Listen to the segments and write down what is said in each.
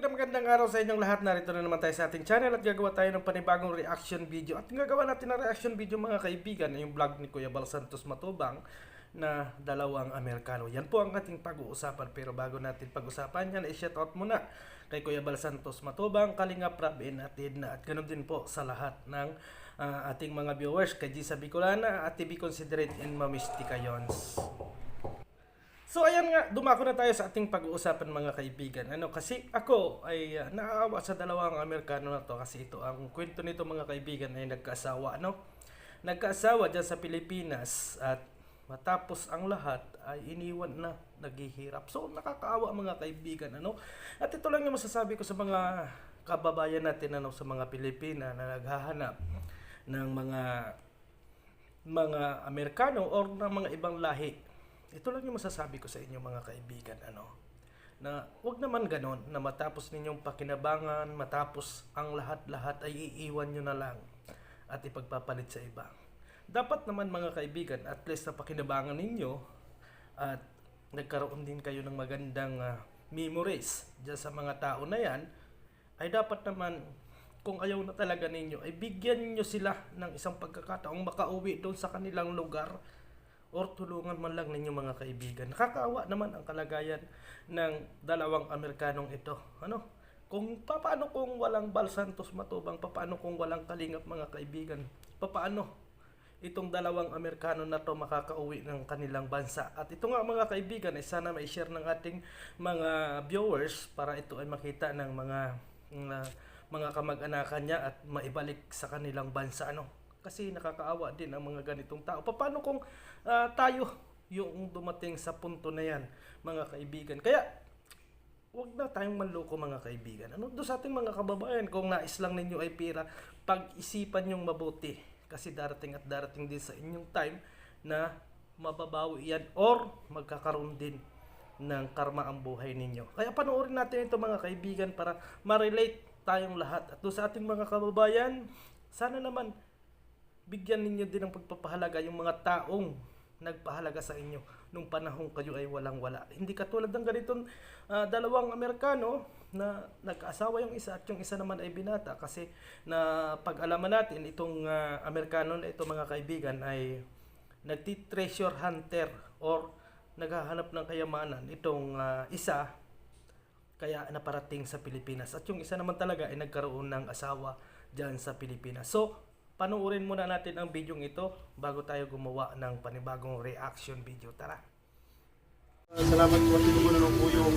Magandang araw sa inyong lahat. Narito na naman tayo sa ating channel at gagawa tayo ng panibagong reaction video. At gagawa natin ng reaction video mga kaibigan ay yung vlog ni Kuya Bal Santos Matubang na dalawang Amerikano. Yan po ang ating pag-uusapan. Pero bago natin pag-usapan yan, i-shout out muna kay Kuya Bal Santos Matubang, Kalinga Prab, at Edna. At ganoon din po sa lahat ng ating mga viewers, kay Gisa Bicolana at TV Considerate and Mamistika Yons. So ayan nga, dumako na tayo sa ating pag-uusapan mga kaibigan. Kasi ako ay naaawa sa dalawang Amerikano na to kasi ito ang kwento nito mga kaibigan ay nagkaasawa, Nagkaasawa diyan sa Pilipinas at matapos ang lahat ay iniwan na, naghihirap. So nakakaawa mga kaibigan, At ito lang yung masasabi ko sa mga kababayan natin sa mga Pilipina na naghahanap ng mga Amerikano or ng mga ibang lahi. Ito lang yung masasabi ko sa inyo mga kaibigan, na wag naman ganon na matapos ninyong pakinabangan, matapos ang lahat-lahat ay iiwan nyo na lang at ipagpapalit sa iba. Dapat naman mga kaibigan, at least na pakinabangan ninyo at nagkaroon din kayo ng magandang memories dyan sa mga tao na yan, ay dapat naman kung ayaw na talaga ninyo, ay bigyan nyo sila ng isang pagkakataong makauwi doon sa kanilang lugar or tulungan man lang ninyo mga kaibigan. Nakakaawa naman ang kalagayan ng dalawang Amerikanong ito. Kung paano kung walang Bal Santos Matubang, paano kung walang Kalingap mga kaibigan, paano itong dalawang Amerikano na to makakauwi ng kanilang bansa. At ito nga mga kaibigan ay sana ma-share ng ating mga viewers para ito ay makita ng mga kamag-anakan niya at maibalik sa kanilang bansa. Kasi nakakaawa din ang mga ganitong tao. Paano kung tayo yung dumating sa punto na yan, mga kaibigan? Kaya, wag na tayong manloko mga kaibigan. Doon sa ating mga kababayan, kung nais lang ninyo ay pera, pag-isipan yung mabuti. Kasi darating at darating din sa inyong time na mababawi yan or magkakaroon din ng karma ang buhay ninyo. Kaya panoorin natin ito mga kaibigan para ma-relate tayong lahat. At doon sa ating mga kababayan, sana naman bigyan ninyo din ng pagpapahalaga yung mga taong nagpahalaga sa inyo nung panahong kayo ay walang-wala. Hindi katulad ng ganitong dalawang Amerikano na nagkaasawa yung isa at yung isa naman ay binata. Kasi na pag-alaman natin itong Amerikano na ito mga kaibigan ay nagti-treasure hunter or naghahanap ng kayamanan itong isa kaya naparating sa Pilipinas. At yung isa naman talaga ay nagkaroon ng asawa dyan sa Pilipinas. So panoorin muna natin ang video ito bago tayo gumawa ng panibagong reaction video. Tara! Salamat po at muna po yung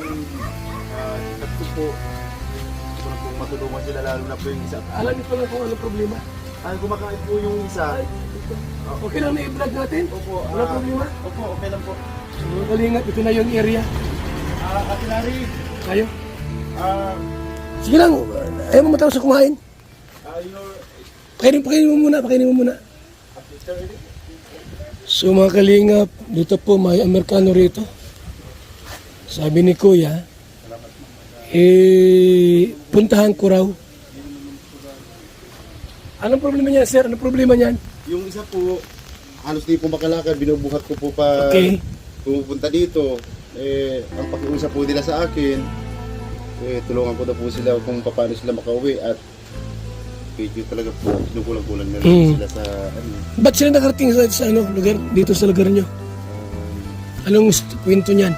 tatlo po. Gusto na pong matulungan sila lalo na po yung isa. Alam niyo pala kung ano problema? Kumakain po yung isa. Okay lang na i-vlog natin? Opo. Wala problema? Opo, okay lang po. So, Kalingap, ito na yung area. Ate Larry, Tayo. Sige lang, ayaw mo matapos sa kumain. your Pakainin mo muna. So mga Kalingap, dito po may Amerikano rito. Sabi ni Kuya, puntahan ko raw. Anong problema niyan, sir? Anong problema niyan? yung isa po, halos di po makalakad, binubuhat ko po pa pumupunta dito. Ang pag-uusap po nila sa akin, tulungan ko na po sila kung paano sila makauwi at video talaga po, kinukulang-kulang na sila sa Ba't sila nakarating sa lugar, dito sa lugar nyo? Anong kwento niyan?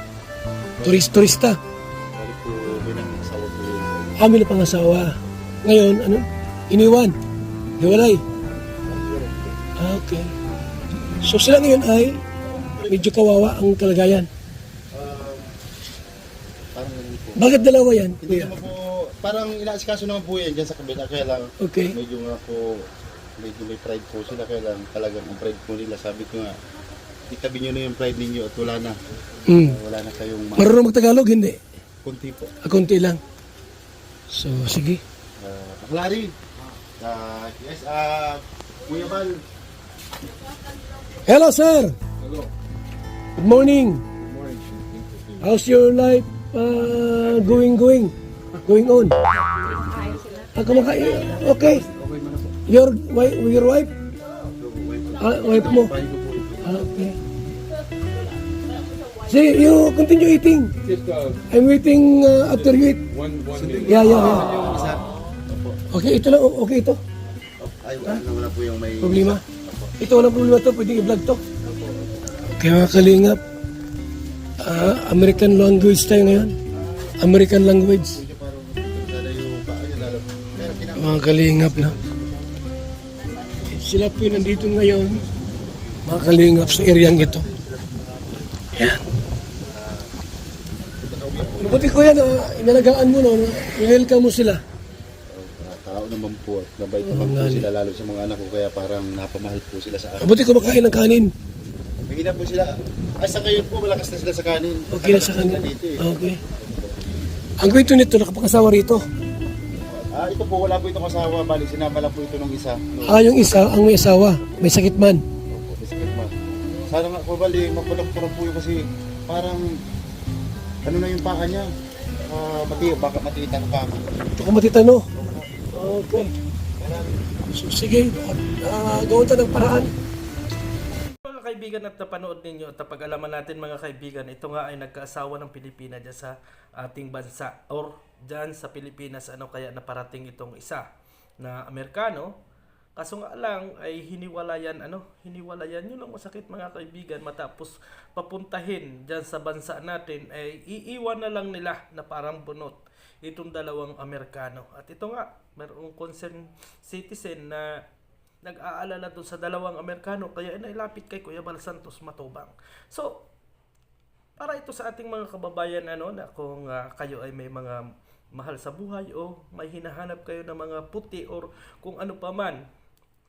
Turista? balik po, asawa po yun. May pangasawa. Ngayon, iniwan? Hiwalay? Okay. So sila ngayon ay medyo kawawa ang kalagayan. Parang ganun po. Bakit dalawa yan? Hindi Kuya? naman po, parang inaasikaso naman po yan dyan sa kabila, kaya lang Okay. medyo may pride po sila, kaya lang talagang ang pride po nila, sabi ko nga, itabi nyo na yung pride ninyo at wala na. Wala na kayong Marunong magtagalog? Hindi. kunti po. Kunti lang. So, sige. Larry, yes, Kuya Bal. Hello, sir. Hello. Good morning. Good morning. How's your life going on? Kumakain. Okay. Your wife? Wife mo? Okay. Say, you continue eating. I'm waiting after you eat. Yeah. Yung isa. Opo. Okay, ito lang. Okay, ito. Ay, wala po yung may... Problema. Ito, walang problema to. Pwede i-vlog to. Kaya mga kalingap, American language tayo ngayon. American language. Mga kalingap na. Sila po yung nandito ngayon. Mga kalingap sa area ito. Yan. Mabuti ko yan, inalagaan mo, no? I-welcome mo sila. Tao naman po at mabait naman po sila lalo sa mga anak ko kaya parang napamahal po sila sa akin. Mabuti ko makain ng kanin. May na po sila. Ay sa ngayon po malakas na sila sa kanin. Okay na sa kanin. Dito, eh. Okay. Ang kwento nito, nakapag-asawa rito. Ito po wala po itong asawa. Bali sinama lang po ito nung isa. No. Yung isa, ang may asawa. May sakit man. Opo, biscuit man. Sana nga po bali magpulok-pulok po yun kasi parang ano na yung paa niya. Baka matitan pa ako. Ito ko matitano. Okay. So, sige, gawin tayo ng paraan. Mga kaibigan at napanood ninyo at napag-alaman natin mga kaibigan, ito nga ay nagkaasawa ng Pilipina dyan sa ating bansa or dyan sa Pilipinas, ano kaya naparating itong isa na Amerikano. Kaso nga lang ay hiniwalayan yun ang masakit mga kaibigan, matapos papuntahin dyan sa bansa natin ay iiwan na lang nila na parang bunot itong dalawang Amerikano. At ito nga, mayroong concerned citizen na nag-aalala doon sa dalawang Amerikano kaya nailapit kay Kuya Bal Santos Matubang. So, para ito sa ating mga kababayan na kung kayo ay may mga mahal sa buhay o may hinahanap kayo ng mga puti or kung ano pa man,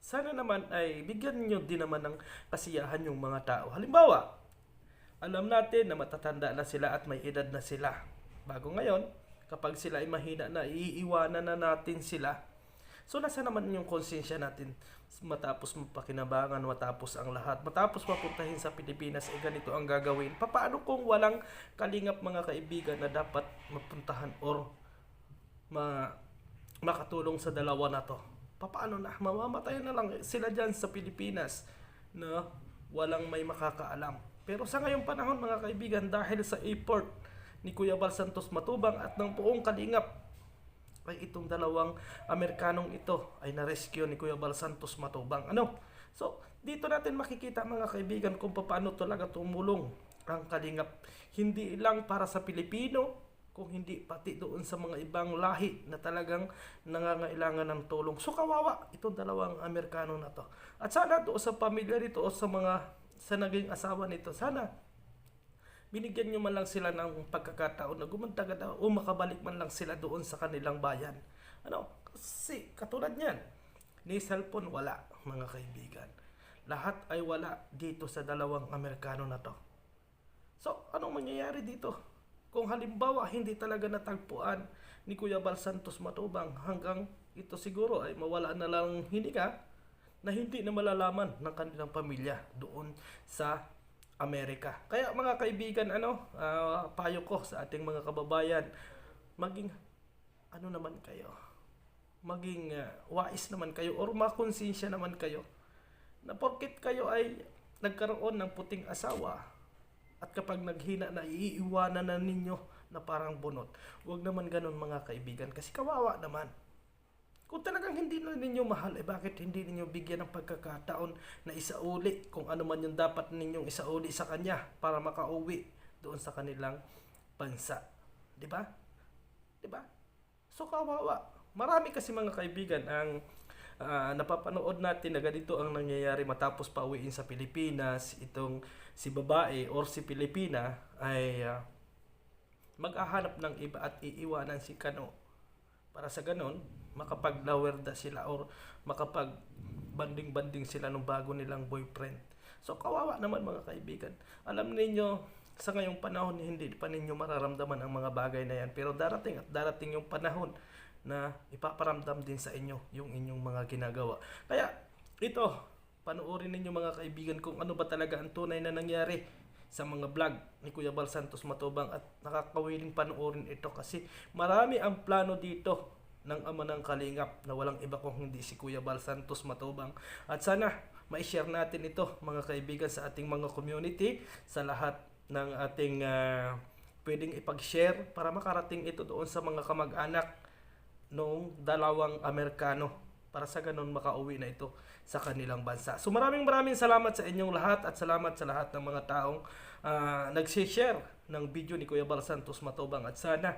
sana naman ay bigyan nyo din naman ng kasiyahan yung mga tao. Halimbawa, alam natin na matatanda na sila at may edad na sila. Bago ngayon, kapag sila ay mahina na, iiwanan na natin sila. So, nasa naman yung konsensya natin matapos mapakinabangan, matapos ang lahat, matapos mapuntahin sa Pilipinas, ganito ang gagawin. Paano kung walang kalingap mga kaibigan na dapat mapuntahan or makatulong sa dalawa na to? Paano na? Mamamatay na lang sila dyan sa Pilipinas na walang may makakaalam. Pero sa ngayong panahon mga kaibigan, dahil sa effort ni Kuya Bal Santos Matubang at ng buong kalingap, ay itong dalawang Amerikanong ito ay na-rescue ni Kuya Bal Santos Matubang. So, dito natin makikita mga kaibigan kung paano talaga tumulong ang kalingap. Hindi lang para sa Pilipino, kung hindi pati doon sa mga ibang lahi na talagang nangangailangan ng tulong. So kawawa itong dalawang Amerikano na to. At sana doon sa pamilya nito o sa naging asawa nito, sana binigyan nyo man lang sila ng pagkakataon na gumantaga o makabalik man lang sila doon sa kanilang bayan. Kasi katulad niyan, ni cellphone wala mga kaibigan. Lahat ay wala dito sa dalawang Amerikano na to. So anong mangyayari dito? Kung halimbawa hindi talaga natagpuan ni Kuya Bal Santos Matubang, hanggang ito siguro ay mawala na lang hininga na hindi na malalaman ng kanilang pamilya doon sa Amerika. Kaya mga kaibigan, payo ko sa ating mga kababayan, maging naman kayo, maging wais naman kayo or makonsensya naman kayo na porket kayo ay nagkaroon ng puting asawa at kapag naghina na, iiwanan na ninyo na parang bunot. Huwag naman ganun mga kaibigan kasi kawawa naman. Kung talagang hindi na ninyo mahal, bakit hindi ninyo bigyan ng pagkakataon na isauli kung ano man yung dapat ninyong isauli sa kanya para makauwi doon sa kanilang bansa. Diba? Diba? So kawawa. Marami kasi mga kaibigan ang napapanood natin na ganito ang nangyayari matapos pauwiin sa Pilipinas. Itong si babae or si Pilipina ay mag-ahanap ng iba at iiwanan si Kano para sa ganon makapag-lawerda sila or makapag-banding-banding sila ng bago nilang boyfriend. So kawawa naman mga kaibigan. Alam niyo sa ngayong panahon hindi pa ninyo mararamdaman ang mga bagay na yan, pero darating at darating yung panahon na ipaparamdam din sa inyo yung inyong mga ginagawa. Kaya ito, panoorin ninyo mga kaibigan kung ano ba talaga ang tunay na nangyari sa mga vlog ni Kuya Bal Santos Matubang at nakakawiling panoorin ito kasi marami ang plano dito ng ama ng kalingap na walang iba kung hindi si Kuya Bal Santos Matubang. At sana ma-share natin ito mga kaibigan sa ating mga community, sa lahat ng ating pwedeng ipag-share para makarating ito doon sa mga kamag-anak noong dalawang Amerikano para sa ganun makauwi na ito sa kanilang bansa. So maraming salamat sa inyong lahat at salamat sa lahat ng mga taong nag-share ng video ni Kuya Bal Santos Matubang, at sana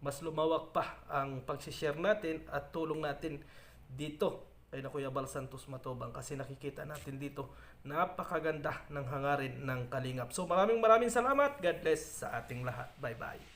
mas lumawak pa ang pag-share natin at tulong natin dito kay na Kuya Bal Santos Matubang, kasi nakikita natin dito napakaganda ng hangarin ng Kalingap. So maraming salamat. God bless sa ating lahat. Bye bye.